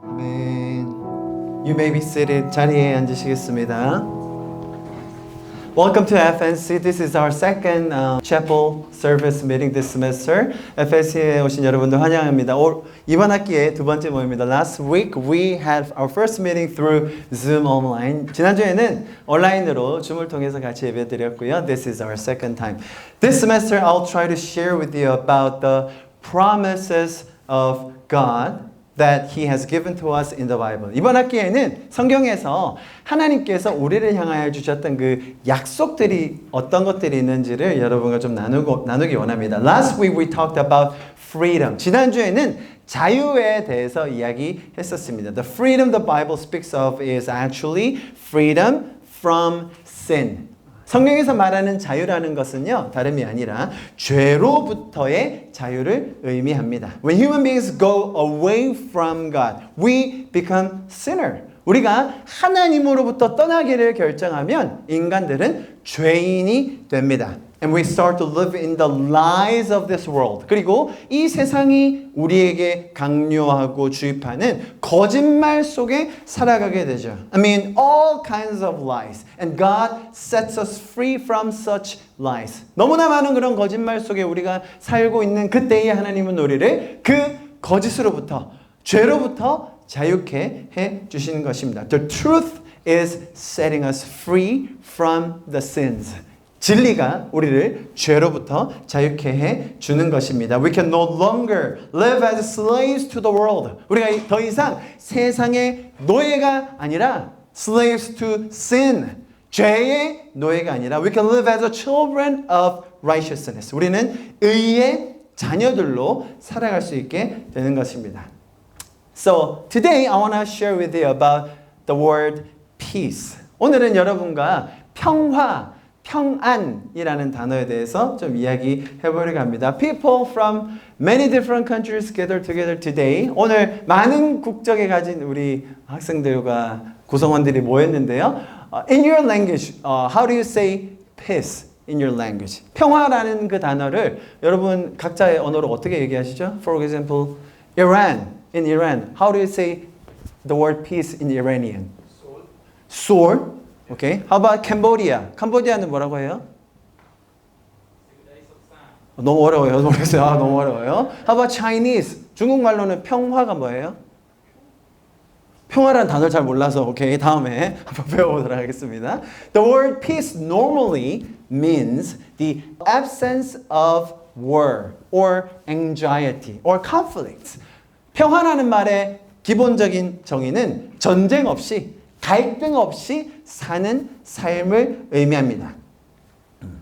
Amen. You may be seated. 자리에 앉으시겠습니다. Welcome to FNC. This is our second chapel service meeting this semester. FNC에 오신 여러분들 환영합니다. 이번 학기의 두 번째 모임입니다. Last week we had our first meeting through Zoom online. 지난주에는 온라인으로 줌을 통해서 같이 예배드렸고요. This is our second time. This semester I'll try to share with you about the promises of God that He has given to us in the Bible. 이번 학기에는 성경에서 하나님께서 우리를 향하여 주셨던 그 약속들이 어떤 것들이 있는지를 여러분과 좀 나누기 원합니다. Last week we talked about freedom. 지난주에는 자유에 대해서 이야기했었습니다. The freedom the Bible speaks of is actually freedom from sin. 성경에서 말하는 자유라는 것은요, 다름이 아니라 죄로부터의 자유를 의미합니다. When human beings go away from God, we become sinner. 우리가 하나님으로부터 떠나기를 결정하면 인간들은 죄인이 됩니다. And we start to live in the lies of this world. 그리고 이 세상이 우리에게 강요하고 주입하는 거짓말 속에 살아가게 되죠. I mean, all kinds of lies. And God sets us free from such lies. 너무나 많은 그런 거짓말 속에 우리가 살고 있는 그때에 하나님은 우리를 그 거짓으로부터, 죄로부터 자유케 해 주시는 것입니다. The truth is setting us free from the sins. 진리가 우리를 죄로부터 자유케 해 주는 것입니다. We can no longer live as slaves to the world. 우리가 더 이상 세상의 노예가 아니라 slaves to sin. 죄의 노예가 아니라 we can live as a children of righteousness. 우리는 의의 자녀들로 살아갈 수 있게 되는 것입니다. So today I want to share with you about the word peace. 오늘은 여러분과 평안이라는 단어에 대해서 좀 이야기해 보려고 합니다. People from many different countries gather together today. 오늘 많은 국적에 가진 우리 학생들과 구성원들이 모였는데요. In your language, how do you say peace in your language? 평화라는 그 단어를 여러분 각자의 언어로 어떻게 얘기하시죠? For example, Iran. In Iran, how do you say the word peace in Iranian? Soul. Okay. How about Cambodia? 캄보디아는 뭐라고 해요? 너무 어려워요. 모르겠어요. 너무 어려워요. How about Chinese? 중국말로는 평화가 뭐예요? 평화라는 단어를 잘 몰라서 오케이. 다음에 한번 배워보도록 하겠습니다. The word peace normally means the absence of war or anxiety or conflict. 평화라는 말의 기본적인 정의는 전쟁 없이 갈등 없이 사는 삶을 의미합니다.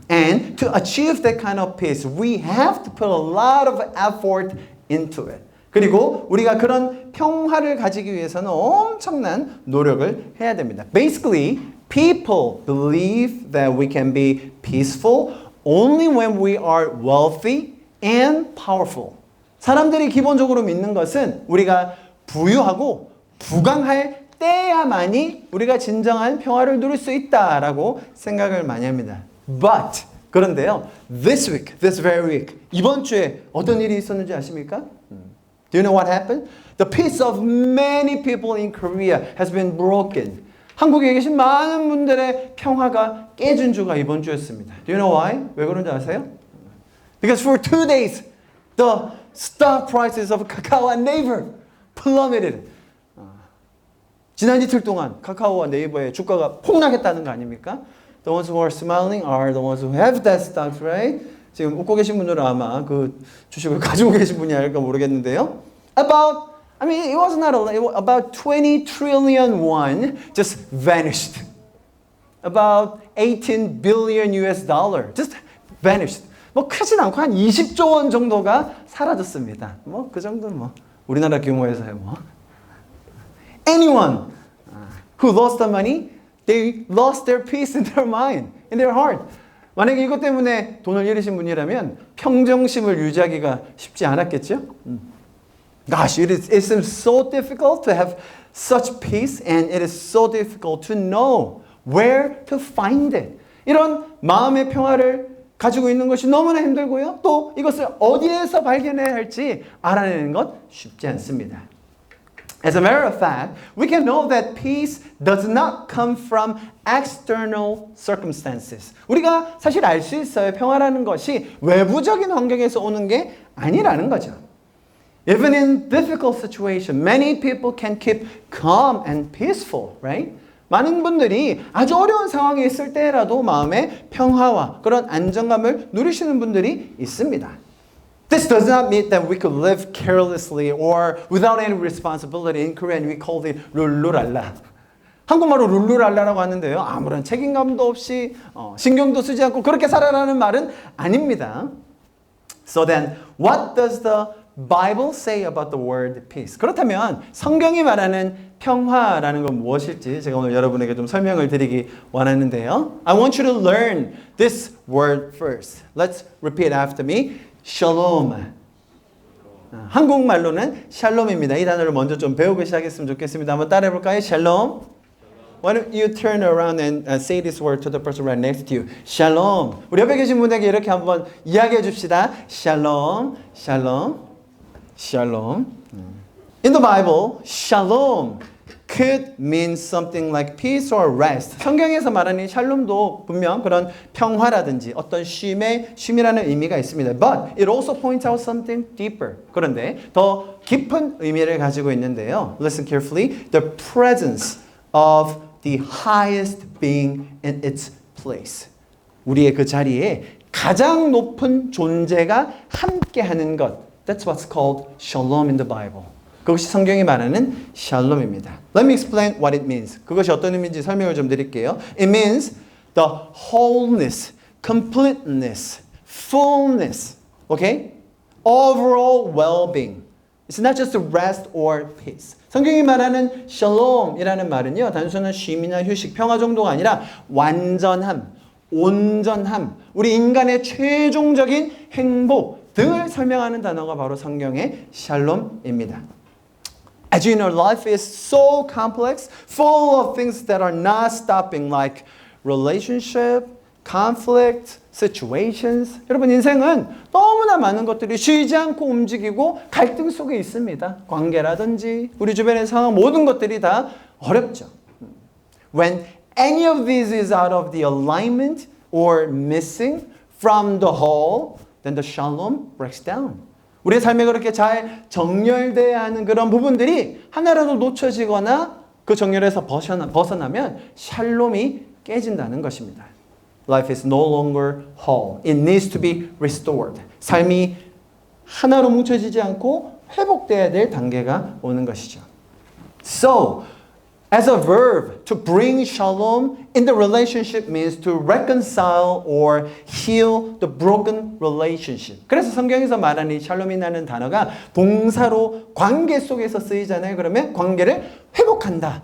And to achieve that kind of peace, we have to put a lot of effort into it. 그리고 우리가 그런 평화를 가지기 위해서는 엄청난 노력을 해야 됩니다. Basically, people believe that we can be peaceful only when we are wealthy and powerful. 사람들이 기본적으로 믿는 것은 우리가 부유하고 부강할 때야만이 우리가 진정한 평화를 누릴 수 있다라고 생각을 많이 합니다. But 그런데요, this very week, 이번 주에 어떤 일이 있었는지 아십니까? Do you know what happened? The peace of many people in Korea has been broken. 한국에 계신 많은 분들의 평화가 깨진 주가 이번 주였습니다. Do you know why? 왜 그런지 아세요? Because for 2 days, the stock prices of Kakao and Naver plummeted. 지난 이틀 동안 카카오와 네이버의 주가가 폭락했다는 거 아닙니까? The ones who are smiling are the ones who have that stock, right? 지금 웃고 계신 분들은 아마 그 주식을 가지고 계신 분이 아닐까 모르겠는데요. It was not about 20 trillion won just vanished. About 18 billion US dollar just vanished. 뭐 크진 않고 한 20조 원 정도가 사라졌습니다. 뭐 그 정도는 뭐 우리나라 규모에서요 뭐. Anyone who lost the money, they lost their peace in their mind, in their heart. 만약에 이것 때문에 돈을 잃으신 분이라면 평정심을 유지하기가 쉽지 않았겠죠? Gosh, it seems so difficult to have such peace and it is so difficult to know where to find it. 이런 마음의 평화를 가지고 있는 것이 너무나 힘들고요. 또 이것을 어디에서 발견해야 할지 알아내는 것 쉽지 않습니다. As a matter of fact, we can know that peace does not come from external circumstances. 우리가 사실 알 수 있어요. 평화라는 것이 외부적인 환경에서 오는 게 아니라는 거죠. Even in difficult situation, many people can keep calm and peaceful, right? 많은 분들이 아주 어려운 상황에 있을 때라도 마음의 평화와 그런 안정감을 누리시는 분들이 있습니다. This does not mean that we could live carelessly or without any responsibility. In Korean, we call it 룰루랄라. 한국말로 룰루랄라라고 하는데요. 아무런 책임감도 없이 신경도 쓰지 않고 그렇게 살아라는 말은 아닙니다. So then, what does the Bible say about the word peace? 그렇다면 성경이 말하는 평화라는 건 무엇일지 제가 오늘 여러분에게 좀 설명을 드리기 원하는데요. I want you to learn this word first. Let's repeat after me. Shalom. 한국말로는 샬롬입니다. 이 단어를 먼저 좀 배우고 시작했으면 좋겠습니다. 한번 따라해 볼까요? Shalom. Why don't you turn around and say this word to the person right next to you? Shalom. 우리 옆에 계신 분에게 이렇게 한번 이야기해 줍시다. Shalom. Shalom. Shalom. In the Bible, shalom could mean something like peace or rest. 성경에서 말하는 샬롬도 분명 그런 평화라든지 어떤 쉼이라는 의미가 있습니다. But it also points out something deeper. 그런데 더 깊은 의미를 가지고 있는데요. Listen carefully. The presence of the highest being in its place. 우리의 그 자리에 가장 높은 존재가 함께하는 것. That's what's called shalom in the Bible. 그것이 성경이 말하는 샬롬입니다. Let me explain what it means. 그것이 어떤 의미인지 설명을 좀 드릴게요. It means the wholeness, completeness, fullness, okay? Overall well-being. It's not just rest or peace. 성경이 말하는 샬롬이라는 말은요, 단순한 쉼이나 휴식, 평화 정도가 아니라 완전함, 온전함, 우리 인간의 최종적인 행복 등을 설명하는 단어가 바로 성경의 샬롬입니다. As you know, life is so complex, full of things that are not stopping, like relationship, conflict, situations. 여러분, 인생은 너무나 많은 것들이 쉬지 않고 움직이고 갈등 속에 있습니다. 관계라든지 우리 주변의 상황 모든 것들이 다 어렵죠. When any of these is out of the alignment or missing from the whole, then the shalom breaks down. 우리의 삶에 그렇게 잘 정렬돼야 하는 그런 부분들이 하나라도 놓쳐지거나 그 정렬에서 벗어나면 샬롬이 깨진다는 것입니다. Life is no longer whole. It needs to be restored. 삶이 하나로 뭉쳐지지 않고 회복돼야 될 단계가 오는 것이죠. So, as a verb, to bring shalom in the relationship means to reconcile or heal the broken relationship. 그래서 성경에서 말하는 이 샬롬이라는 단어가 동사로 관계 속에서 쓰이잖아요. 그러면 관계를 회복한다,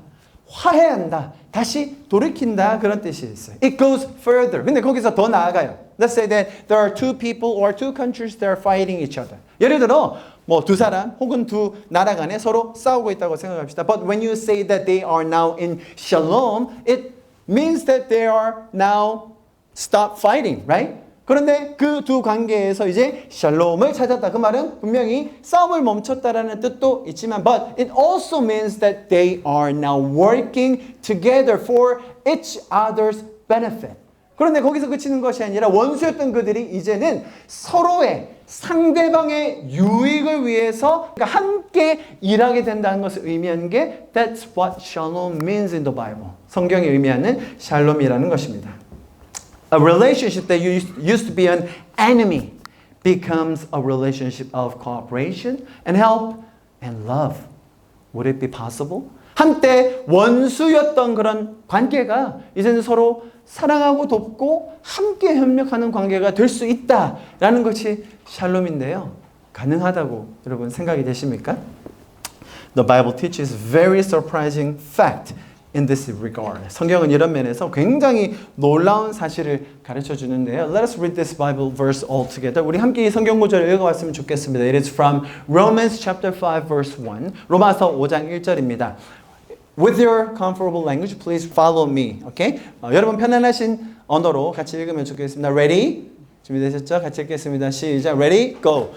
화해한다, 다시 돌이킨다 그런 뜻이 있어요. It goes further. 근데 거기서 더 나아가요. Let's say that there are two people or two countries that are fighting each other. 예를 들어 뭐 두 사람 혹은 두 나라 간에 서로 싸우고 있다고 생각합시다. But when you say that they are now in shalom, it means that they are now stop fighting, right? 그런데 그 두 관계에서 이제 샬롬을 찾았다. 그 말은 분명히 싸움을 멈췄다라는 뜻도 있지만 but it also means that they are now working together for each other's benefit. 그런데 거기서 그치는 것이 아니라 원수였던 그들이 이제는 서로의 상대방의 유익을 위해서 그러니까 함께 일하게 된다는 것을 의미하는 게 That's what shalom means in the Bible. 성경이 의미하는 샬롬이라는 것입니다. A relationship that used to be an enemy becomes a relationship of cooperation and help and love. Would it be possible? 한때 원수였던 그런 관계가 이제는 서로 사랑하고 돕고 함께 협력하는 관계가 될 수 있다라는 것이 샬롬인데요. 가능하다고 여러분 생각이 되십니까? The Bible teaches very surprising fact in this regard. 성경은 이런 면에서 굉장히 놀라운 사실을 가르쳐 주는데요. Let us read this Bible verse all together. 우리 함께 이 성경 구절을 읽어봤으면 좋겠습니다. It is from Romans chapter 5 verse 1. 로마서 5장 1절입니다. With your comfortable language, please follow me. Okay? 여러분 편안하신 언어로 같이 읽으면 좋겠습니다. Ready? 준비되셨죠? 같이 읽겠습니다. 시작. Ready? Go.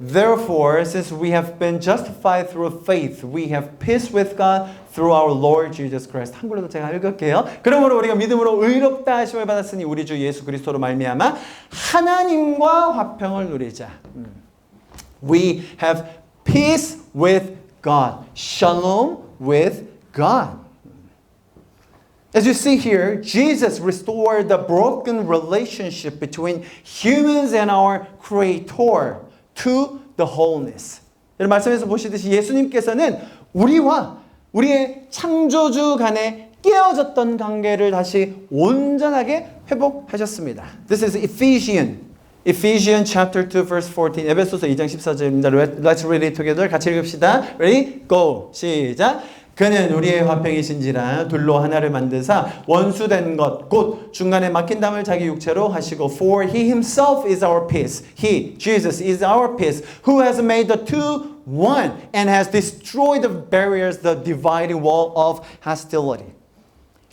Therefore, since we have been justified through faith, we have peace with God through our Lord Jesus Christ. 한글로도 제가 읽을게요. 그러므로 우리가 믿음으로 의롭다 하심을 받았으니 우리 주 예수 그리스도로 말미암아 하나님과 화평을 누리자. We have peace with God. Shalom with God. As you see here, Jesus restored the broken relationship between humans and our Creator to the wholeness. 여러분 말씀에서 보시듯이 예수님께서는 우리와 우리의 창조주 간에 깨어졌던 관계를 다시 온전하게 회복하셨습니다. This is Ephesians chapter 2 verse 14. 에베소서 2장 14절입니다. Let's read it together. 같이 읽읍시다. Ready? Go. 시작. 그는 우리의 화평이신지라 둘로 하나를 만드사 원수된 것 곧 중간에 막힌 담을 자기 육체로 하시고 For he himself is our peace. He, Jesus, is our peace who has made the two one and has destroyed the barriers, the dividing wall of hostility.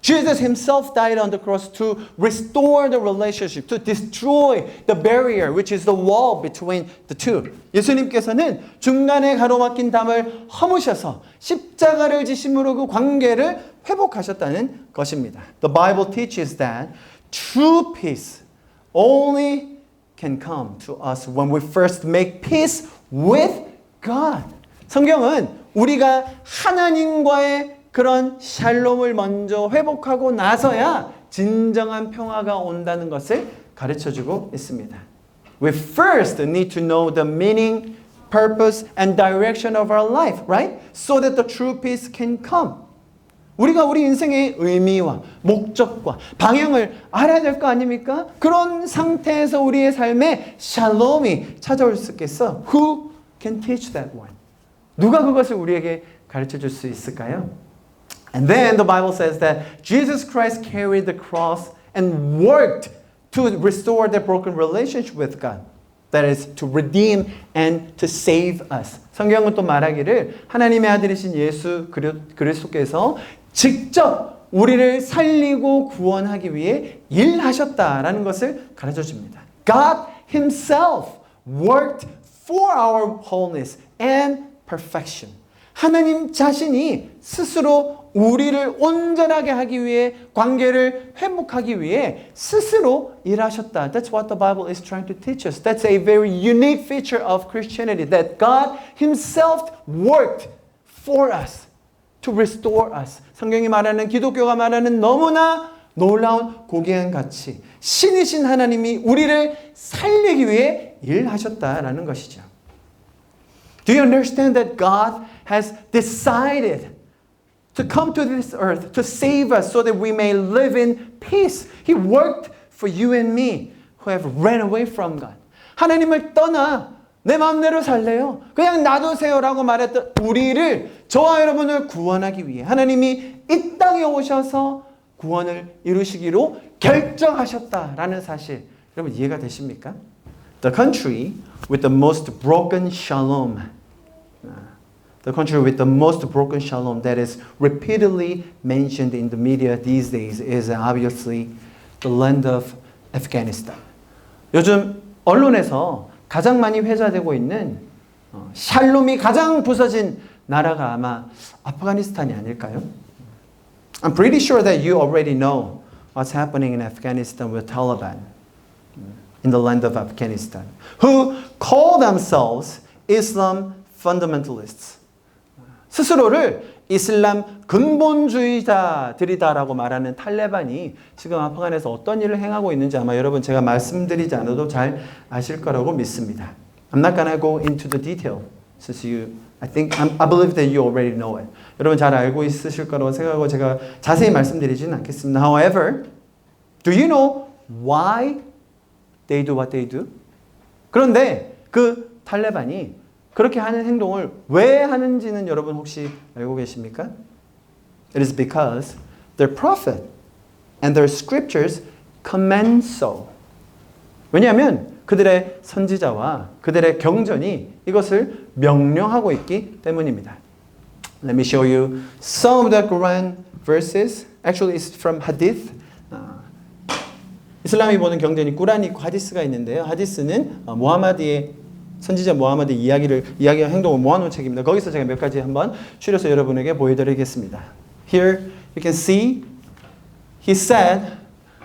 Jesus himself died on the cross to restore the relationship, to destroy the barrier, which is the wall between the two. 예수님께서는 중간에 가로막힌 담을 허무셔서 십자가를 지심으로 그 관계를 회복하셨다는 것입니다. The Bible teaches that true peace only can come to us when we first make peace with God. 성경은 우리가 하나님과의 그런 샬롬을 먼저 회복하고 나서야 진정한 평화가 온다는 것을 가르쳐주고 있습니다. We first need to know the meaning, purpose, and direction of our life, right? So that the true peace can come. 우리가 우리 인생의 의미와 목적과 방향을 알아야 될 거 아닙니까? 그런 상태에서 우리의 삶에 샬롬이 찾아올 수 있겠어? Who can teach that one? 누가 그것을 우리에게 가르쳐 줄 수 있을까요? And then the Bible says that Jesus Christ carried the cross and worked to restore the broken relationship with God. That is to redeem and to save us. 성경은 또 말하기를 하나님의 아들이신 예수 그리스도께서 직접 우리를 살리고 구원하기 위해 일하셨다라는 것을 가르쳐 줍니다. God himself worked for our wholeness and perfection. 하나님 자신이 스스로 우리를 온전하게 하기 위해 관계를 회복하기 위해 스스로 일하셨다. That's what the Bible is trying to teach us. That's a very unique feature of Christianity that God himself worked for us to restore us. 성경이 말하는 기독교가 말하는 너무나 놀라운 고귀한 가치. 신이신 하나님이 우리를 살리기 위해 일하셨다라는 것이죠. Do you understand that God has decided to come to this earth to save us so that we may live in peace? He worked for you and me who have ran away from God. 하나님을 떠나 내 마음대로 살래요. 그냥 놔두세요라고 말했던 우리를 저와 여러분을 구원하기 위해 하나님이 이 땅에 오셔서 구원을 이루시기로 결정하셨다라는 사실 여러분 이해가 되십니까? The country with the most broken shalom. The country with the most broken shalom that is repeatedly mentioned in the media these days is obviously the land of Afghanistan. 요즘 언론에서 가장 많이 회자되고 있는 샬롬이 가장 부서진 나라가 아마 아프가니스탄이 아닐까요? I'm pretty sure that you already know what's happening in Afghanistan with Taliban in the land of Afghanistan, who call themselves Islam fundamentalists. 스스로를 이슬람 근본주의자들이다라고 말하는 탈레반이 지금 아프간에서 어떤 일을 행하고 있는지 아마 여러분 제가 말씀드리지 않아도 잘 아실 거라고 믿습니다. I'm not gonna go into the detail since I believe that you already know it. 여러분 잘 알고 있으실 거라고 생각하고 제가 자세히 말씀드리지는 않겠습니다. However, do you know why they do what they do? 그런데 그 탈레반이 그렇게 하는 행동을 왜 하는지는 여러분 혹시 알고 계십니까? It is because their prophet and their scriptures command so. 왜냐하면 그들의 선지자와 그들의 경전이 이것을 명령하고 있기 때문입니다. Let me show you some of the Quran verses. Actually, it's from Hadith. 이슬람이 보는 경전이 꾸란이 있고 하디스가 있는데요. 하디스는 무하마드의 선지자 무하마드의 이야기와 행동을 모아놓은 책입니다. 거기서 제가 몇 가지 한번 추려서 여러분에게 보여드리겠습니다. Here you can see he said,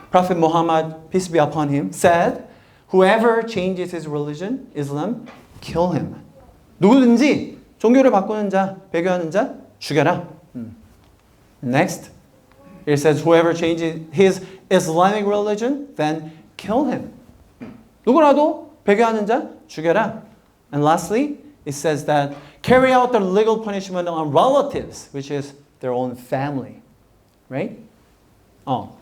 Prophet Muhammad, peace be upon him, said, whoever changes his religion, Islam, kill him. 누구든지 종교를 바꾸는 자, 배교하는 자, 죽여라. Next, it says, whoever changes his Islamic religion, then kill him. 누구라도 배교하는 자, 죽여라. And lastly, it says that carry out the legal punishment on relatives, which is their own family. Right?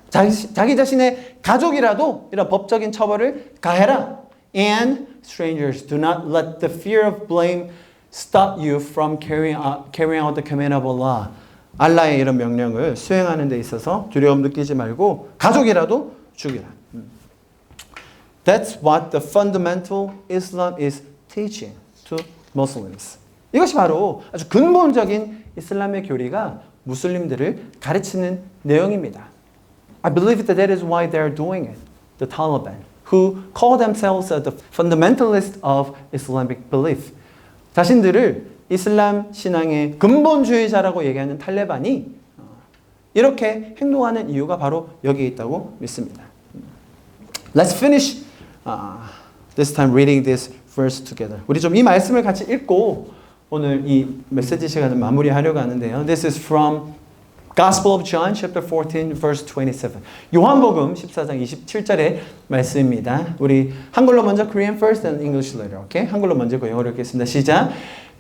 자기 자신의 가족이라도 이런 법적인 처벌을 가해라. And strangers, do not let the fear of blame stop you from carrying out the command of Allah. 알라의 이런 명령을 수행하는 데 있어서 두려움 느끼지 말고 가족이라도 죽이라. That's what the fundamental Islam is teaching to Muslims. 이것이 바로 아주 근본적인 이슬람의 교리가 무슬림들을 가르치는 내용입니다. I believe that is why they're doing it. The Taliban, who call themselves the fundamentalists of Islamic belief. 자신들을 이슬람 신앙의 근본주의자라고 얘기하는 탈레반이 이렇게 행동하는 이유가 바로 여기에 있다고 믿습니다. Let's finish this time reading this verse together. 우리 좀 이 말씀을 같이 읽고 오늘 이 메시지 시간을 마무리하려고 하는데요. This is from Gospel of John, chapter 14, verse 27. 요한복음 14장 27절의 말씀입니다. 우리 한글로 먼저 Korean first and English later. 오케이? 한글로 먼저 영어로 읽겠습니다. 시작.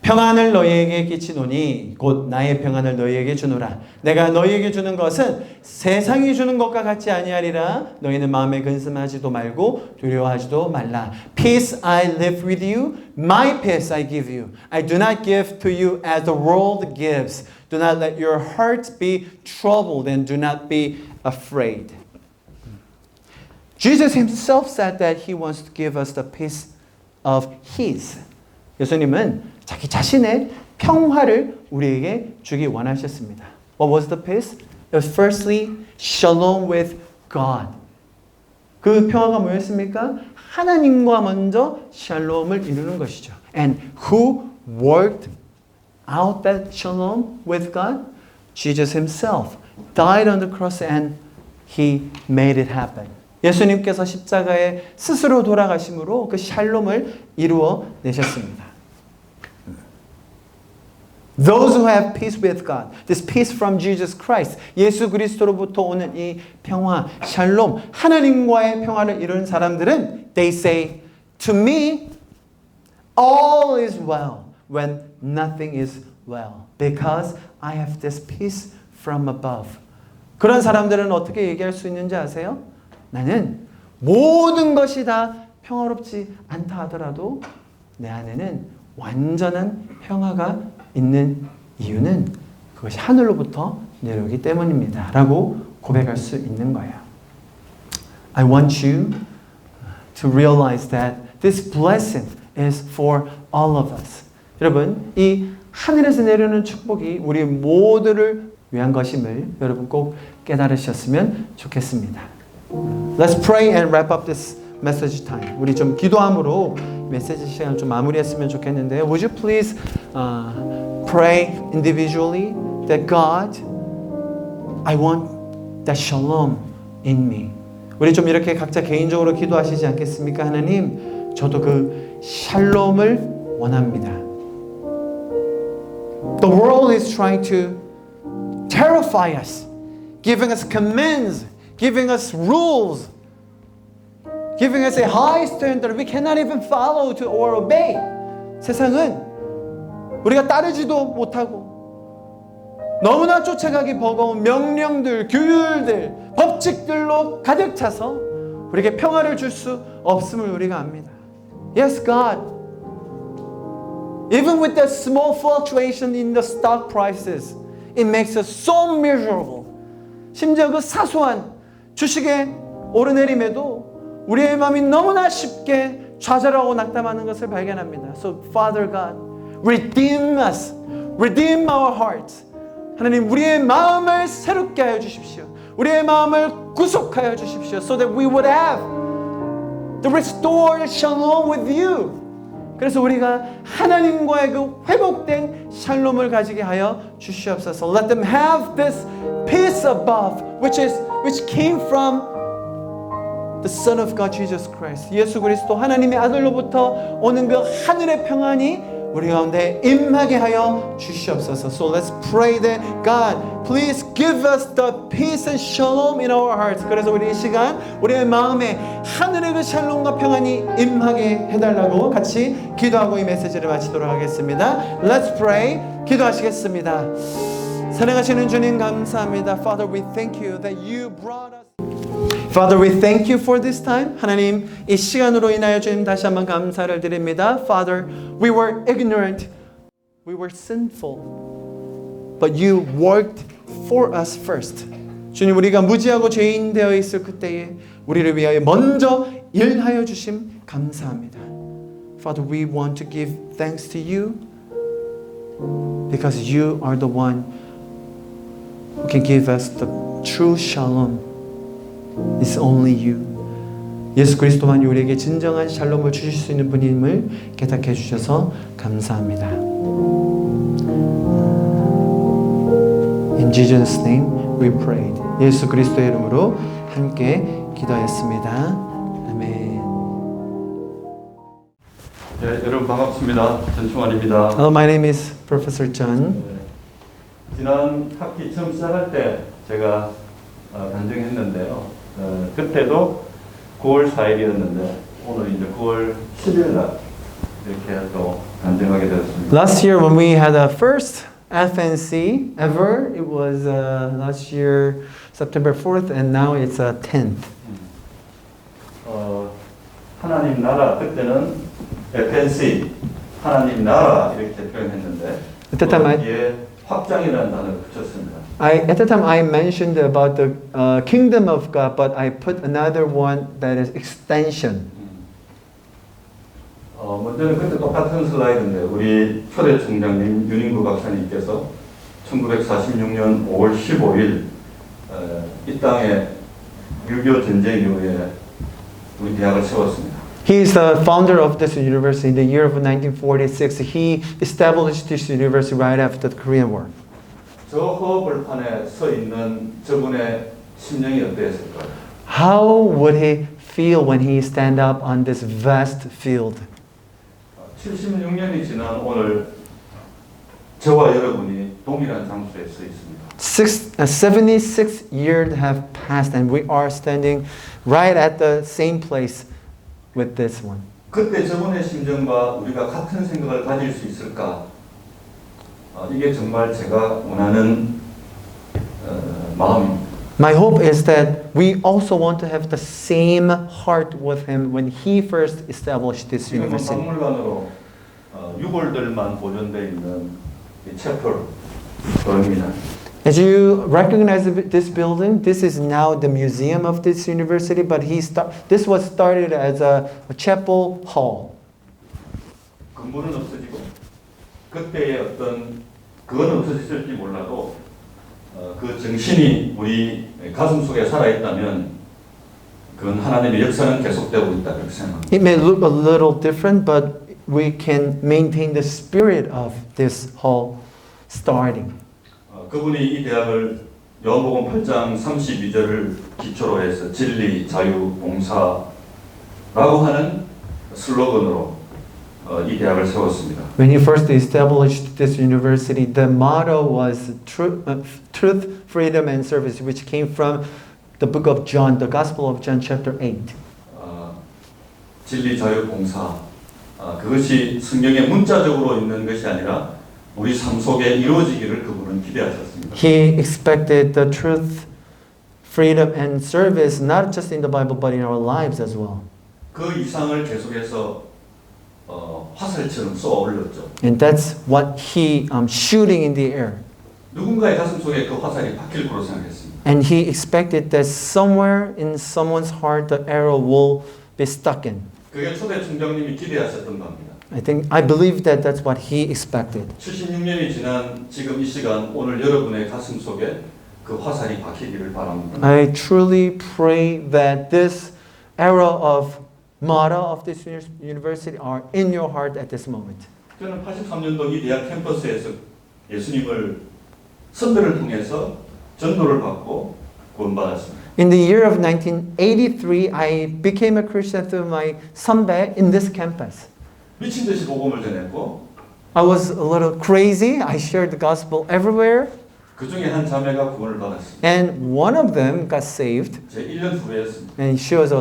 평안을 너희에게 끼치노니 곧 나의 평안을 너희에게 주노라. 내가 너희에게 주는 것은 세상이 주는 것과 같지 아니하리라. 너희는 마음에 근심하지도 말고 두려워하지도 말라. Peace I live with you. My peace I give you. I do not give to you as the world gives. Do not let your hearts be troubled and do not be afraid. Jesus himself said that he wants to give us the peace of his. 예수님은 자기 자신의 평화를 우리에게 주기 원하셨습니다. What was the peace? It was firstly shalom with God. 그 평화가 뭐였습니까? 하나님과 먼저 샬롬을 이루는 것이죠. And who worked out that shalom with God? Jesus himself died on the cross and he made it happen. 예수님께서 십자가에 스스로 돌아가심으로 그 샬롬을 이루어 내셨습니다. Those who have peace with God, this peace from Jesus Christ, 예수 그리스도로부터 오는 이 평화, 샬롬, 하나님과의 평화를 이루는 사람들은 they say, to me, all is well when nothing is well, because I have this peace from above. 그런 사람들은 어떻게 얘기할 수 있는지 아세요? 나는 모든 것이 다 평화롭지 않다 하더라도 내 안에는 완전한 평화가 있는 이유는 그것이 하늘로부터 내려오기 때문입니다. 라고 고백할 수 있는 거예요. I want you to realize that this blessing is for all of us. 여러분, 이 하늘에서 내려오는 축복이 우리 모두를 위한 것임을 여러분 꼭 깨달으셨으면 좋겠습니다. Let's pray and wrap up this message time. 우리 좀 기도함으로 메시지 시간을 좀 마무리했으면 좋겠는데요. Would you please pray individually that God, I want that shalom in me. 우리 좀 이렇게 각자 개인적으로 기도하시지 않겠습니까? 하나님, 저도 그 샬롬을 원합니다. The world is trying to terrify us, giving us commands, giving us rules, giving us a high standard we cannot even follow to or obey. 세상은 우리가 따르지도 못하고 너무나 쫓아가기 버거운 명령들, 규율들, 법칙들로 가득 차서 우리에게 평화를 줄 수 없음을 우리가 압니다. Yes, God. Even with the small fluctuation in the stock prices, it makes us so miserable. 심지어 그 사소한 주식의 오르내림에도 우리의 마음이 너무나 쉽게 좌절하고 낙담하는 것을 발견합니다. So, Father God, redeem us, redeem our hearts. 하나님, 우리의 마음을 새롭게 하여 주십시오. 우리의 마음을 구속하여 주십시오. So that we would have the restored shalom with you. 그래서 우리가 하나님과의 그 회복된 샬롬을 가지게 하여 주시옵소서. Let them have this peace above, which came from the Son of God, Jesus Christ. 예수 그리스도 하나님의 아들로부터 오는 그 하늘의 평안이 우리 가운데 임하게 하여 주시옵소서. So let's pray that God, please give us the peace and shalom in our hearts. 그래서 우리 이 시간 우리의 마음에 하늘의 그 샬롬과 평안이 임하게 해달라고 같이 기도하고 이 메시지를 마치도록 하겠습니다. Let's pray. 기도하시겠습니다. 사랑하시는 주님 감사합니다. Father, we thank you that you brought us. Father, we thank you for this time. 하나님, 이 시간으로 인하여 주님 다시 한번 감사를 드립니다. Father, we were ignorant. We were sinful. But you worked for us first. 주님, 우리가 무지하고 죄인 되어 있을 그때에 우리를 위하여 먼저 일하여 주심 감사합니다. Father, we want to give thanks to you because you are the one who can give us the true shalom. It's only you. 예수 그리스도만이 우리에게 진정한 샬롬을 주실 수 있는 분임을 깨닫게 해주셔서 감사합니다. In Jesus' name we prayed. 예수 그리스도의 이름으로 함께 기도하였습니다. 아멘. 네, 여러분 반갑습니다. 전충환입니다. Hello, my name is Professor John. 지난 학기 처음 시작할 때 제가 단정했는데요. 그때도 9월 4일이었는데 오늘 이제 9월 10일 날 이렇게 또 단정하게 되었습니다. Last year when we had the first FNC ever, it was last year September 4th and now it's 10th. 하나님 나라 그때는 FNC 하나님 나라 이렇게 표현했는데 At the time 거기에 확장이라는 단어를 붙였습니다. at the time I mentioned about the kingdom of God, but I put another one that is extension. 먼저는 그때 똑같은 슬라이드인데 우리 초대 총장님 윤인구 박사님께서 1946년 5월 15일 이 땅에 6.25 전쟁 이후에 우리 대학을 세웠습니다. He is the founder of this university. In the year of 1946, he established this university right after the Korean War. 저 허벌판에 서 있는 저분의 심령이 어땠을까요? How would he feel when he stand up on this vast field? 76년이 지난 오늘 저와 여러분이 동일한 장소에 서 있습니다. 76 years have passed and we are standing right at the same place with this one. 그때 저분의 심정과 우리가 같은 생각을 가질 수 있을까? 이게 정말 제가 원하는 마음입니다. My hope is that we also want to have the same heart with him when he first established this 지금은 university. 박물관으로 유골들만 보존되어 있는 이 채플입니다. As you recognize this building, this is now the museum of this university, but this was started as a chapel hall. 건물은 없어지고 그때의 어떤 그건 없어졌을지 몰라도 그 정신이 우리 가슴 속에 살아있다면 그건 하나님의 역사는 계속되고 있다 그렇게 생각합니다. It may look a little different, but we can maintain the spirit of this hall starting. 그분이 이 대학을 요한복음 8장 32절을 기초로 해서 진리, 자유, 봉사라고 하는 슬로건으로 이 대학을 세웠습니다. When he first established this university, the motto was truth, freedom, and service, which came from the book of John, the Gospel of John, chapter 8. 진리, 자유, 봉사. 그것이 성경에 문자적으로 있는 것이 아니라 우리 삶 속에 이루어지기를 그분은 기대하셨습니다. He expected the truth, freedom, and service not just in the Bible but in our lives as well. 그 이상을 계속해서 화살처럼 쏘아 올렸죠. And that's what he shooting in the air. 누군가의 가슴 속에 그 화살이 박힐 거로 생각했습니다. And he expected that somewhere in someone's heart the arrow will be stuck in. 그게 초대 총장님이 기대하셨던 겁니다. I believe that that's what he expected. 76년이 지난 지금 이 시간 오늘 여러분의 가슴 속에 그 화살이 박히기를 바랍니다. I truly pray that this arrow of motto of this university are in your heart at this moment. 저는 83년도 이 대학 캠퍼스에서 예수님을 선배를 통해서 전도를 받고 구원받았습니다. In the year of 1983, I became a Christian through my 선배 in this campus. 미친 듯이 복음을 전했고 I was a little crazy. I shared the gospel everywhere. 그 중에 한 자매가 구원을 받았습니다. And one of them got saved. 제 1년 후배였습니다. And she was a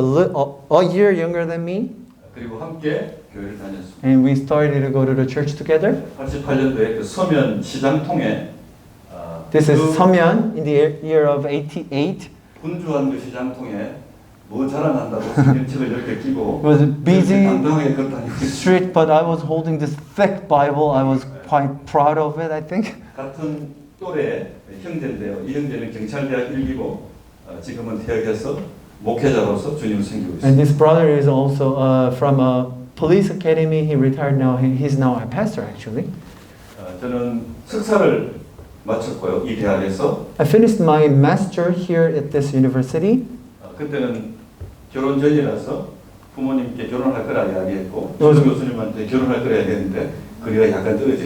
year younger than me. 그리고 함께 교회를 다녔습니다. And we started to go to the church together. 88년도에 그 서면 시장통에 This is 서면 in the year of 88. 분주한 그 시장통에 뭐 자랑한다고 성경책을 이렇게 끼고 It was busy 당당하게 걸다니고 street, but I was holding this thick Bible. I was quite proud of it, I think. 같은 또래 형제인데요. 이 형제는 경찰대학 1기고 지금은 대학에서 목회자로서 주님을 섬기고 And 있습니다. this brother is also from a police academy. He retired now. He's now a pastor, actually. 저는 석사를 마쳤고요. 이 대학에서 I finished my master here at this university. 그때는 결혼 전이라서 부모님께 결혼할 거라 이야기했고 맞아. 교수님한테 결혼할 거라 이야기했는데 거리가 약간 떨어져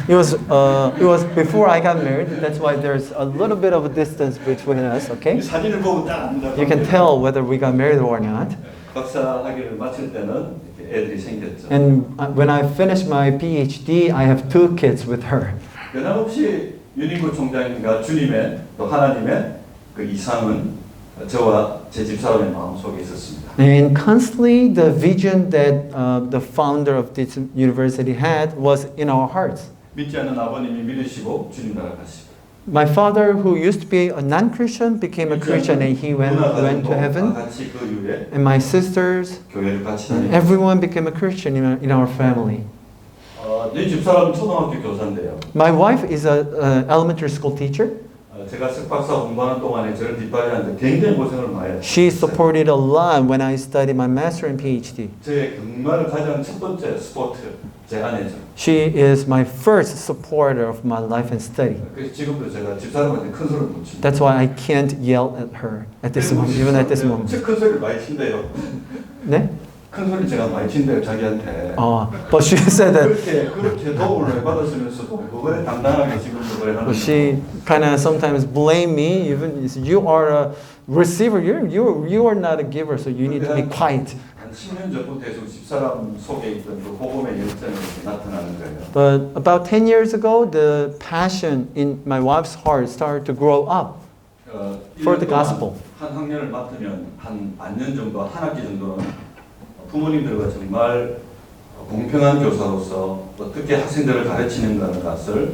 It was before I got married. That's why there's a little bit of a distance between us. Okay, 이 사진을 보고 딱 압니다. you can tell whether we got married or not. 박사 학위를 마칠 때는 이렇게 애들이 생겼죠. And when I finished my PhD, I have 2 kids with her. 변함없이 윤인구 총장님과 주님의 또 하나님의 그 이상은 저와 제 집사람의 마음속에 있었습니다. And constantly, the vision that the founder of this university had was in our hearts. 믿지 않는 아버님이 믿으시고 주님 나라 가시고 My father, who used to be a non-Christian, became a Christian, and he went to heaven. 같이 그 이후에 And my sisters, 교회를 같이 다니고 everyone became a Christian in our family. 내 집사람은 초등학교 교사인데요. My wife is a elementary school teacher. 제가 석박사 공부하는 동안에 저를 뒷발이하는데 굉장히 고생을 많이 했어요. She supported a lot when I studied my master and PhD. 저의 정말 가장 첫 번째 스포트 제 아내죠. She is my first supporter of my life and study. 그래서 지금도 제가 집사람한테 큰 소리를 못 칩니다. That's why I can't yell at her at this moment, even at this moment. 큰 소리를 많이 친대요. 네? 큰 소리 제가 많이 친대요 자기한테. But she said that 그렇게 도움을 받았으면서도 그거에 당당하게 지금도 그래 하는. she kind of sometimes blame me. Even you are a receiver, you are not a giver, so you need to be quiet. 한 10년 전부터 계속 집사람 속에 있던 그 복음의 열정이 이렇게 나타나는 거예요. But about 10 years ago, the passion in my wife's heart started to grow up for the gospel. 한 학년을 맡으면 한 반년 정도, 한 학기 정도는 부모님들과 정말 공평한 교사로서 어떻게 학생들을 가르치는가는 것을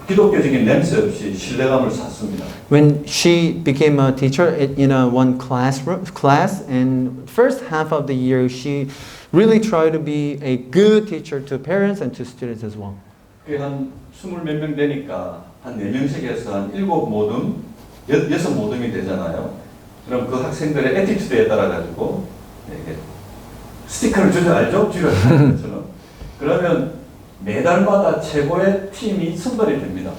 기독교적인 냄새 없이 신뢰감을 쌓습니다. When she became a teacher in a one class, and first half of the year, she really tried to be a good teacher to parents and to students as well. 한 20몇 명 되니까 한 4명씩 해서 한 7모듬, 6모듬이 되잖아요. 그럼 그 학생들의 애티튜드에 따라 가지고 스티커를 주죠, 알죠? 쥐라는 것처럼. 그러면 매달마다 최고의 팀이 선발이 됩니다.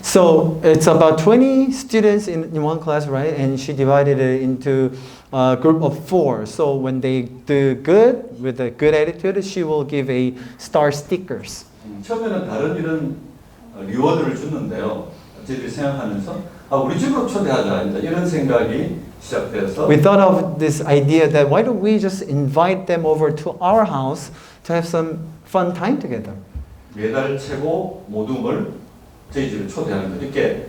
So it's about 20 students in one class, right? And she divided it into a group of 4. So when they do good, with a good attitude, she will give a star stickers. 처음에는 다른 이런 리워드를 줬는데요. 저희들이 생각하면서 우리 집으로 초대하자 이런 생각이 시작돼서 We thought of this idea that why don't we just invite them over to our house to have some fun time together. 매달 최고 모둠을 저희 집에 초대하는 거죠. 이렇게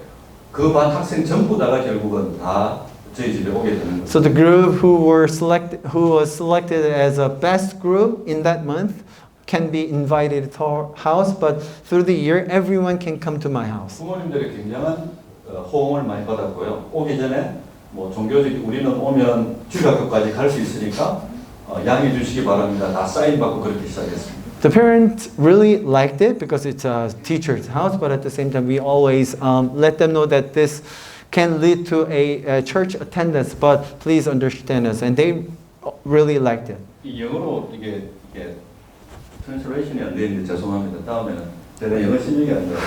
그 반 학생 전부 다가 결국은 다 저희 집에 오게 되는 거죠. So the group who was selected as a best group in that month can be invited to our house, but through the year everyone can come to my house. 부모님들이 굉장한 호응을 많이 받았고요. 오기 전에 뭐 종교적 우리는 오면 주일학교까지 갈 수 있으니까 양해해 주시기 바랍니다. 다 사인 받고 그렇게 시작했습니다. The parents really liked it because it's a teacher's house, but at the same time we always let them know that this can lead to a church attendance, but please understand us, and they really liked it. 이 영어로 이게 트랜스레이션이 안 되는데 죄송합니다. 다음에는 제가 영어 실력이 안 돼요.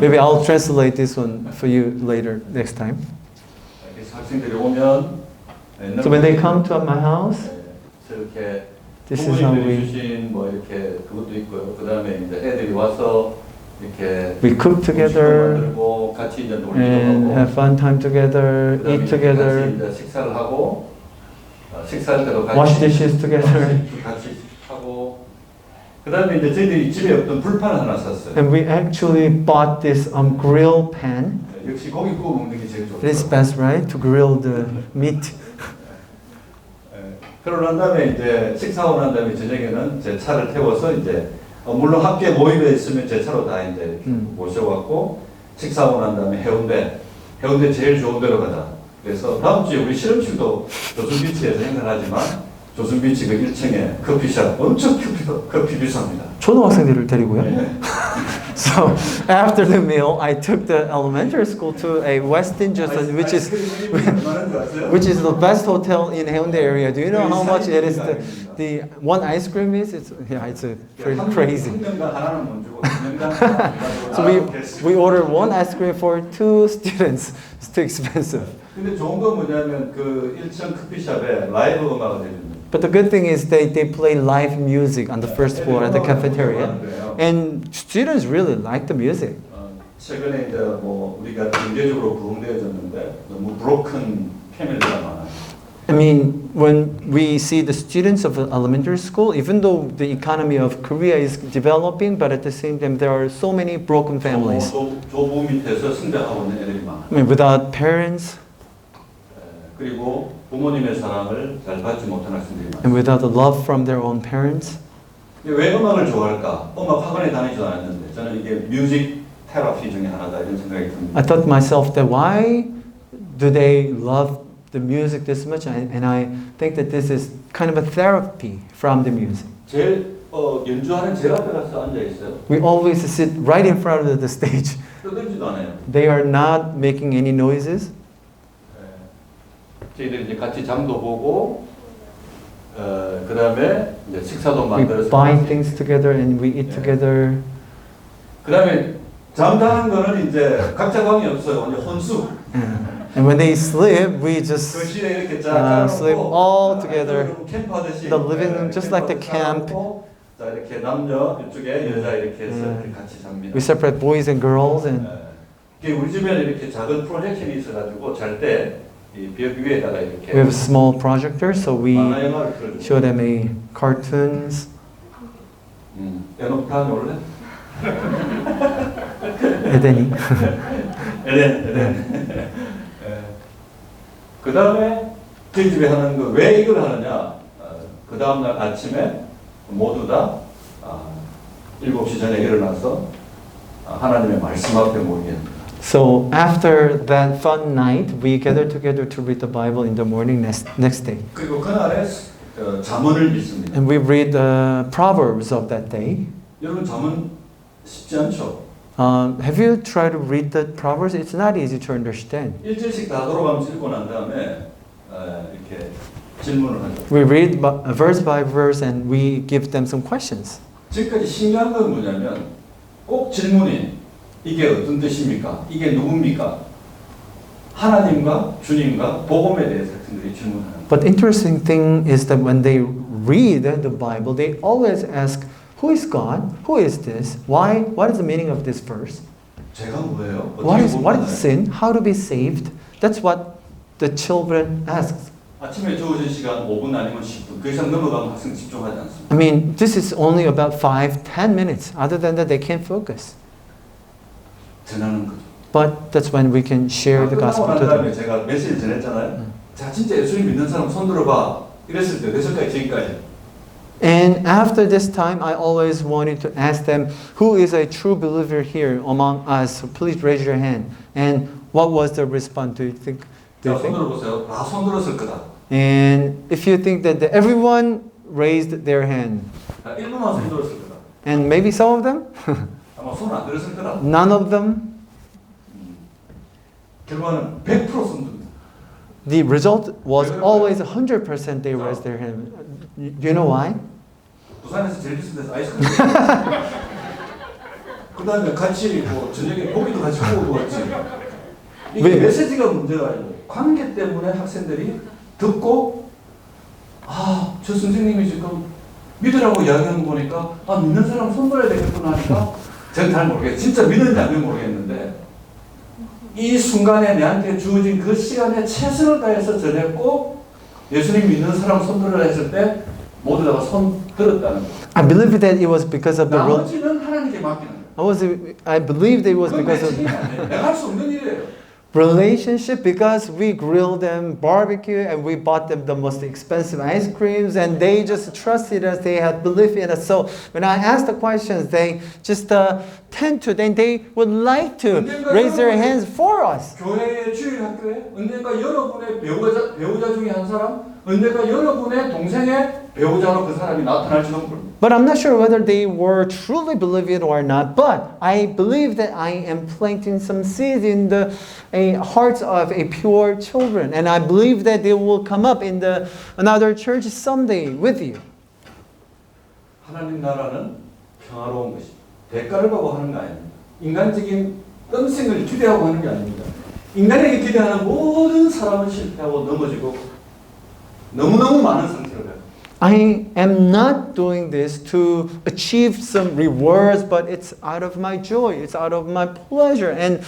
Maybe I'll translate this one for you later next time. 그래서 학생들이 오면 So when they come to my house, 이렇게 This is how 부모님들이 we 주신 뭐 이렇게 그것도 있고요. 그 다음에 이제 애들이 와서 이렇게 cook 음식도 together 만들고 같이 이제 놀기도 and 하고. have fun time together, 그다음에 eat 이제 together, 같이 이제 식사를 하고 식사할 때도 같이 wash dishes together. 같이 하고. 그다음에 이제 저희들이 집에 없던 불판을 하나 샀어요. And we actually bought this grill pan. 역시 고기 구워 먹는 게 제일 좋죠. It is best, right, to grill the meat. 그러고 난 다음에 이제 식사하고 난 다음에 저녁에는 제 차를 태워서 이제 물론 함께 모임에 있으면 제 차로 다 이제 모셔갖고 식사하고 난 다음에 해운대 제일 좋은 데로 가자. 그래서 다음 주에 우리 실험실도 조순비치에서 행사하지만 조순비치 그 1층에 커피숍 엄청 커피 비쌉니다. 초등학생들을 데리고요. So after the meal, I took the elementary school to a Westin Joseon, which is the best hotel in Haeundae area. Do you know how much it is? The one ice cream is? It's pretty crazy. So we ordered one ice cream for 2 students. It's too expensive. 근데 좋은 건 뭐냐면 그 1층 커피숍에 라이브 음악을 해줍니다. But the good thing is they play live music on the first floor at the cafeteria. And students really like the music. 최근에 이제 뭐 우리가 경제적으로 부흥되어졌는데 너무 브로큰 패밀리가 많아요. I mean, when we see the students of elementary school, even though the economy of Korea is developing, but at the same time there are so many broken families. 조부 밑에서 성장하고 있는 애들이 많아요. I mean, without parents 그리고 부모님의 사랑을 잘 받지 못한 학생들이 많아요. and without the love from their own parents. 왜 음악을 좋아할까? 음악 학원에 다니지도 않았는데 저는 이게 뮤직 테라피 중에 하나다 이런 생각이 듭니다. I thought to myself that why do they love the music this much? And I think that this is kind of a therapy from the music. 제일 연주하는 제일 앞에 가서 앉아 있어요. We always sit right in front of the stage. 떠들지도 않아요. They are not making any noises. 저희들이 이제 같이 장도 보고 그 다음에 이제 식사도 We 만들어서 buy things together and we eat together. 그 다음에 잠자는 거는 이제 각자 방이 없어요. 완전 혼수. And when they sleep, we just 거실에 이렇게 쫙 sleep all together. 캠프하듯이 The living room, just like the camp. 자 이렇게 남녀 이쪽에 여자 이렇게 해서 이렇게 같이 잡니다. We separate boys and girls, and 이게 우리 집에는 이렇게 작은 프로젝션이 있어가지고 잘 때 이 벽 위에다가 이렇게 we have a small projector, so we 만화 영화를 틀어줘요. show them a cartoons. 에노프란 올래? 에덴이. 에덴. 그 다음에 저희 집에 하는 거 왜 이걸 하느냐? 그 다음날 아침에 모두 다 7시 전에 일어나서 하나님의 말씀 앞에 모이게 합니다. So after that fun night, we gather together to read the Bible in the morning next day. 그리고 그날에 잠언을 읽습니다. And we read the Proverbs of that day. 여러분 잠언 쉽지 않죠? Have you tried to read the Proverbs? It's not easy to understand. 일절씩 다 돌아가면서 읽고 난 다음에 이렇게 질문을 하죠. We read verse by verse and we give them some questions. 지금까지 신기한 건 뭐냐면 꼭 질문이 이게 어떤 뜻입니까? 이게 누굽니까? 하나님과 주님과 복음에 대해서 학생들이 질문하는 거예요. But interesting thing is that when they read the Bible, they always ask, who is God? Who is this? Why? What is the meaning of this verse? 제가 뭐예요? What is sin? How to be saved? That's what the children ask. 아침에 주어진 시간 5분 아니면 10분 그 이상 넘어가면 학생 집중하지 않습니다. I mean, this is only about 5-10 minutes. Other than that, they can't focus. 전하는 거죠. But that's when we can share the gospel 끝나고 to 난 다음에 them. 제가 메시지 전했잖아요. 자, 진짜 예수님 믿는 사람 손 들어봐. 이랬을 때 됐을까요? 지금까지. And after this time, I always wanted to ask them, who is a true believer here among us? So please raise your hand. And what was the response? Do you think? 자, 손 들어보세요. 다 손 들었을 거다. And if you think that everyone raised their hand, 자, 1분만 손 들었을 거다. and maybe some of them, 아마 손 안 들었을 거다. none of them, 결과는 100% 손 듭니다. the result was always 100% they raised their hand. Do you know why? 부산에서 제일 비싼 데서 아이스크림 그 다음에 같이 뭐 저녁에 고기도 같이 구워 먹었지. 이게 왜? 메시지가 문제가 아니고 관계 때문에 학생들이 듣고 저 선생님이 지금 믿으라고 이야기하는 거 보니까 믿는 사람 손 들어야 되겠구나 하니까 저는 잘 모르겠어요. 진짜 믿는지 안 믿는지 모르겠는데 이 순간에 내한테 주어진 그 시간에 최선을 다해서 전했고 예수님 믿는 사람 손 들어라 했을 때 모두 다가 손 들었다는 거예요. I believe that it was because of the 나머지는 하나님께 맡기는 거예요. I believed it was 그건 because 내 of 책임이 아니에요. 내가 할 수 없는 일이에요. relationship, because we grilled them barbecue and we bought them the most expensive ice creams and they just trusted us, they had belief in us. So when I asked the questions, they just tend to, then they would like to raise their hands for us. 교회의 주일학교에 언젠가 여러분의 배우자 중에 한 사람, 언젠가 여러분의 동생의 배우자로 그 사람이 나타날지도 모릅니다. But I'm not sure whether they were truly believing it or not. But I believe that I am planting some seeds in the hearts of a pure children, and I believe that they will come up in another church someday with you. 하나님 나라는 평화로운 것입니다. 대가를 보고 하는 거 아닙니다. 인간적인 덤생을 기대하고 하는 게 아닙니다. 인간에게 기대하는 모든 사람은 실패하고 넘어지고 너무너무 많은 상처를 받습니다. I am not doing this to achieve some rewards, but it's out of my joy, it's out of my pleasure. And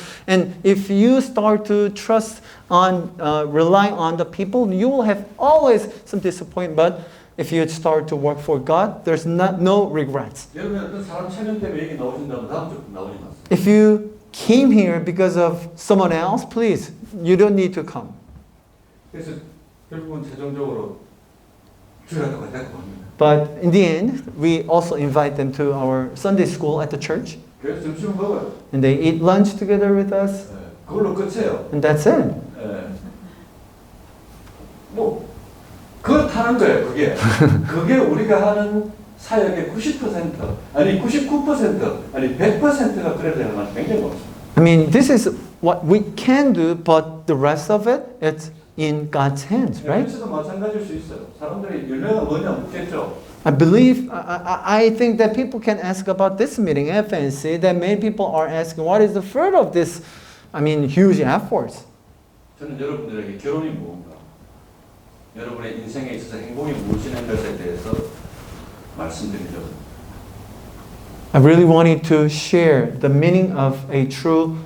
if you start to trust on, rely on the people, you will have always some disappointment. But if you start to work for God, there's no regrets. 여러분 어떤 사람 체면 때문에 얘기 나오신다면 다음 주 나오지 마세요. If you came here because of someone else, please, you don't need to come. 그래서 결국은 최종적으로 주일학교가 데리고 갑니다. But in the end, we also invite them to our Sunday school at the church. 그래서 점심을 먹어요. And they eat lunch together with us. 그걸로 끝이에요. And that's it. 뭐 그렇다는 거예요. 그게 우리가 하는 사역의 90% 아니 99% 아니 100%가 그래야 되는 굉장히 많습니다. I mean, this is what we can do, but the rest of it, it's in God's hands, right? 도 마찬가지일 수 있어요. 사람들이 열매가 뭐냐 묻겠죠. I believe, I think that people can ask about this meeting, FNC, that many people are asking, what is the fruit of this, I mean, huge efforts? 저는 여러분들에게 결혼이 무엇인가, 여러분의 인생에 있어서 행복이 무엇이냐는 것에 대해서 말씀드리죠. I really wanted to share the meaning of a true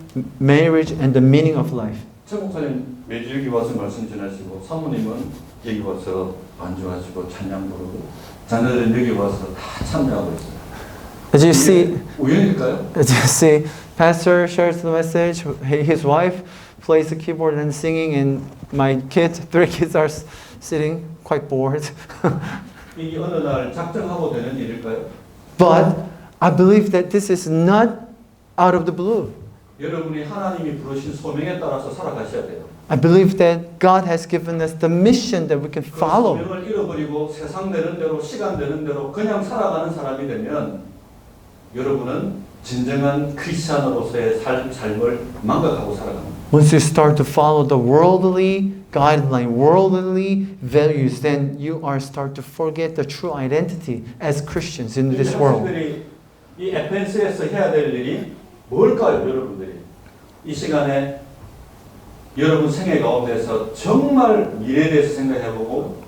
marriage and the meaning of life. 천 목사님 매주 여기 와서 말씀 전하시고 사모님은 여기 와서 반주하시고 찬양 부르고 자녀들은 여기 와서 다 참여하고 있어요. As you see, 우연일까요? as you see, Pastor shares the message. His wife plays the keyboard and singing, and my kids, 3 kids, are sitting quite bored. 이게 어느 날 작정하고 되는 일일까요? But I believe that this is not out of the blue. 여러분이 하나님이 부르신 소명에 따라서 살아가셔야 돼요. I believe that God has given us the mission that we can 그 follow. 소명을 잃어버리고 세상 되는 대로 시간 되는 대로 그냥 살아가는 사람이 되면 여러분은 진정한 크리스찬으로서의 삶을 망각하고 살아갑니다. Once you start to follow the worldly guideline, worldly values, then you are start to forget the true identity as Christians in this world. 학생들이 이 에펜스에서 해야 될 일이 뭘까요, 여러분들이? 이 시간에 여러분 생애 가운데서 정말 미래에 대해서 생각해보고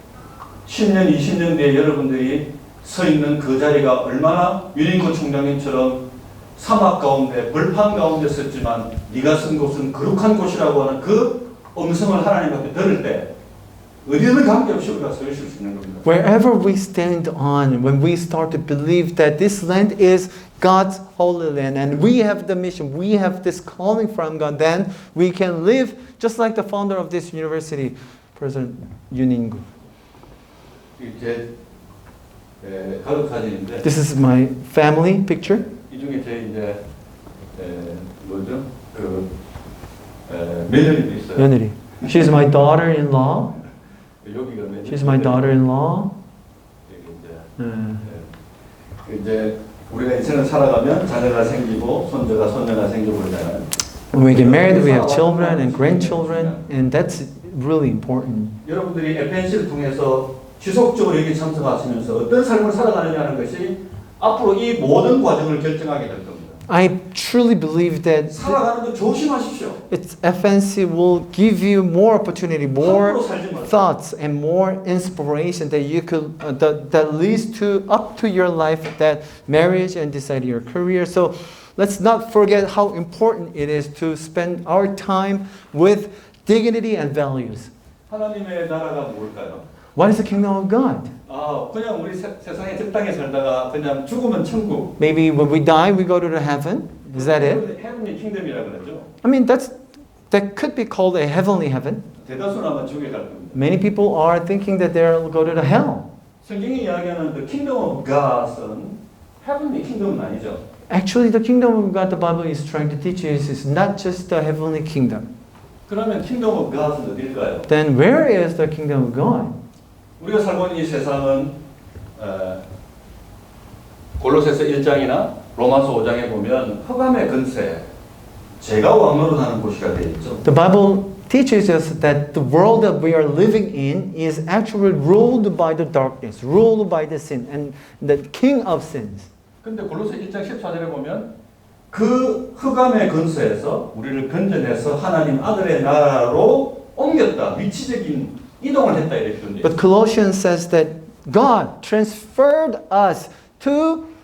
10년, 20년 뒤에 여러분들이 서 있는 그 자리가 얼마나 유린구 총장님처럼 사막 가운데, 벌판 가운데 섰지만 네가 쓴 곳은 거룩한 곳이라고 하는 그 음성을 하나님 앞에 들을 때 어디든 관계없이 우리가 서 있을 수 있는 겁니다. Wherever we stand on, when we start to believe that this land is God's holy land and we have the mission, we have this calling from God, then we can live just like the founder of this university, President Yuningu. 제 가족 사진인데 This is my family picture. 이 중에 제 이제 뭐죠? 며느리도 있어요. 며느리. She's my daughter-in-law. 여기가 며느리. She's my daughter-in-law. 이제 우리가 인생을 살아가면 자녀가 생기고 손자가 손녀가 생기고 그러잖아요. When we get married, we have children and grandchildren, and that's really important. 여러분들이 FNC를 통해서 지속적으로 여기 참석하시면서 어떤 삶을 살아가느냐는 것이 앞으로 이 모든 과정을 결정하게 될 겁니다. I truly believe that 살아가는 거 조심하십시오. it's FNC will give you more opportunity, more 함부로 살지 마세요. thoughts, and more inspiration that you could that leads to up to your life, that marriage and decide your career. So let's not forget how important it is to spend our time with dignity and values. 하나님의 나라가 뭘까요? What is the kingdom of God? 그냥 우리 세상에 저 땅에 살다가 그냥 죽으면 천국. Maybe when we die, we go to the heaven. Is that it? 헤븐리 킹덤이라 그러죠. I mean, that could be called a heavenly heaven. 대다수는 아마 지옥에 갈 겁니다. Many people are thinking that they'll go to the hell. 성경이 이야기하는 the kingdom of God은 헤븐리 킹덤은 아니죠. Actually, the kingdom of God, the Bible is trying to teach us, is not just the heavenly kingdom. 그러면 kingdom of God은 어딜까요? Then where is the kingdom of God? 우리가 살고 있는 이 세상은 골로새서 1장이나 로마서 5장에 보면 흑암의 근세, 죄가 왕노릇하는 곳이라 되어 있죠. The Bible teaches us that the world that we are living in is actually ruled by the darkness, ruled by the sin, and the king of sins. 근데 골로새 1장 14절에 보면 그 흑암의 근세에서 우리를 건져내서 하나님 아들의 나라로 옮겼다. 위치적인 이동을 했다 이렇게 돼. But Colossians says that God transferred us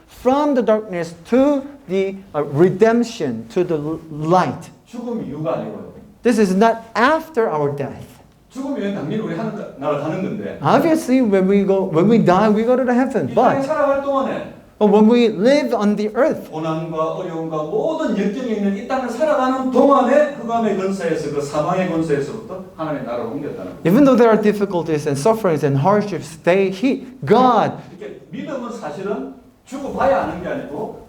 from the darkness to the redemption, to the light. 죽음 이유가 아니고요. This is not after our death. 죽음 이유는 당연히 우리 하늘 나라 가는 건데. Obviously, when we die, we go to the heaven. 이 땅에 But 살아갈 동안에 when we live on the earth, 고난과 어려움과 모든 역경이 있는 이 땅을 살아가는 동안에 흑암의 근세에서 그 사망의 근세에서부터 하나님의 나라로 옮겼다는 거예요. even though there are difficulties and sufferings and hardships, God 이렇게 믿음은 사실은 죽어봐야 아는 게 아니고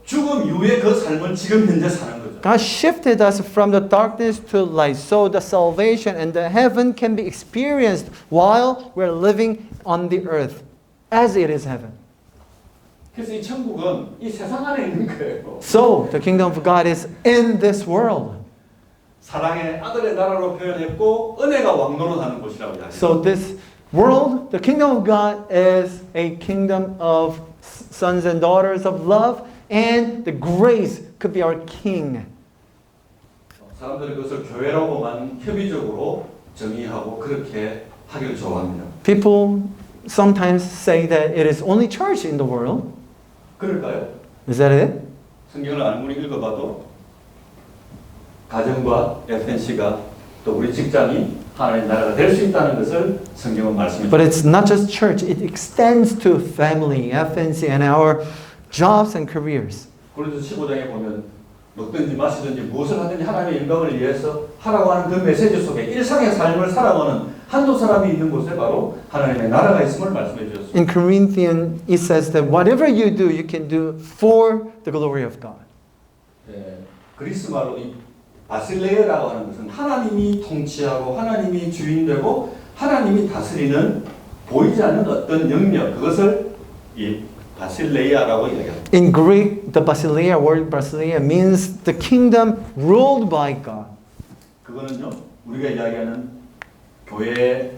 죽음 이후에 그 삶을 지금 현재 사는 거죠. God shifted us from the darkness to light, so the salvation and the heaven can be experienced while we're living on the earth, as it is heaven. 그래서 이 천국은 이 세상 안에 있는 거예요. So the kingdom of God is in this world. 사랑의 아들의 나라로 표현했고 은혜가 왕노릇하는 곳이라고 이야기해요. So this world, the kingdom of God, is a kingdom of sons and daughters of love, and the grace could be our king. 사람들은 그것을 교회라고만 협의적으로 정의하고 그렇게 하기를 좋아합니다. People sometimes say that it is only church in the world. 그럴까요? Is that it? 성경을 아무리 읽어봐도 가정과 FNC가 또 우리 직장이 하나님의 나라가 될 수 있다는 것을 성경은 말씀해 But 주십니다. it's not just church, it extends to family, FNC, and our jobs and careers. 고린도서 15장에 보면 먹든지 마시든지 무엇을 하든지 하나님의 영광을 위해서 하라고 하는 그 메시지 속에 일상의 삶을 살아가는 한두 사람이 있는 곳에 바로 하나님의 나라가 있음을 말씀해 주셨습니다. In Corinthians, it says that whatever you do, you can do for the glory of God. 그리스 말로 이 바실레이라고 하는 것은 하나님이 통치하고 하나님이 주인되고 하나님이 다스리는 보이지 않는 어떤 영역, 그것을 이 바실레이아라고 이야기합니다. In Greek, the Basileia, word Basileia means the kingdom ruled by God. 그거는요, 우리가 이야기하는 교회가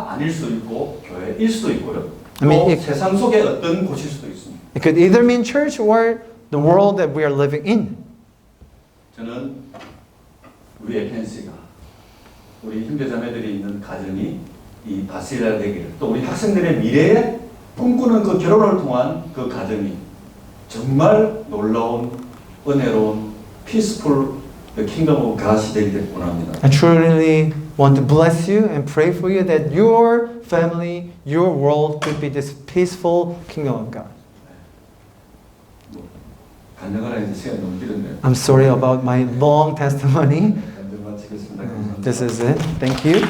아닐 수도 있고 교회일 수도 있고요. I mean, 또 세상 속의 어떤 곳일 수도 있습니다. It could either mean church or the world that we are living in. 저는 우리 FNC가 우리 형제자매들이 있는 가정이 이 바실레아 되기를, 또 우리 학생들의 미래에 꿈꾸는 그 결혼을 통한 그 가정이 정말 놀라운 은혜로운 peaceful the kingdom of God이 되기를 원합니다. I truly want to bless you and pray for you that your family, your world could be this peaceful kingdom of God. 간증하라 이제 시간이 너무 길었네요. I'm sorry about my long testimony. 간증 마치겠습니다. 감사합니다. This is it. Thank you.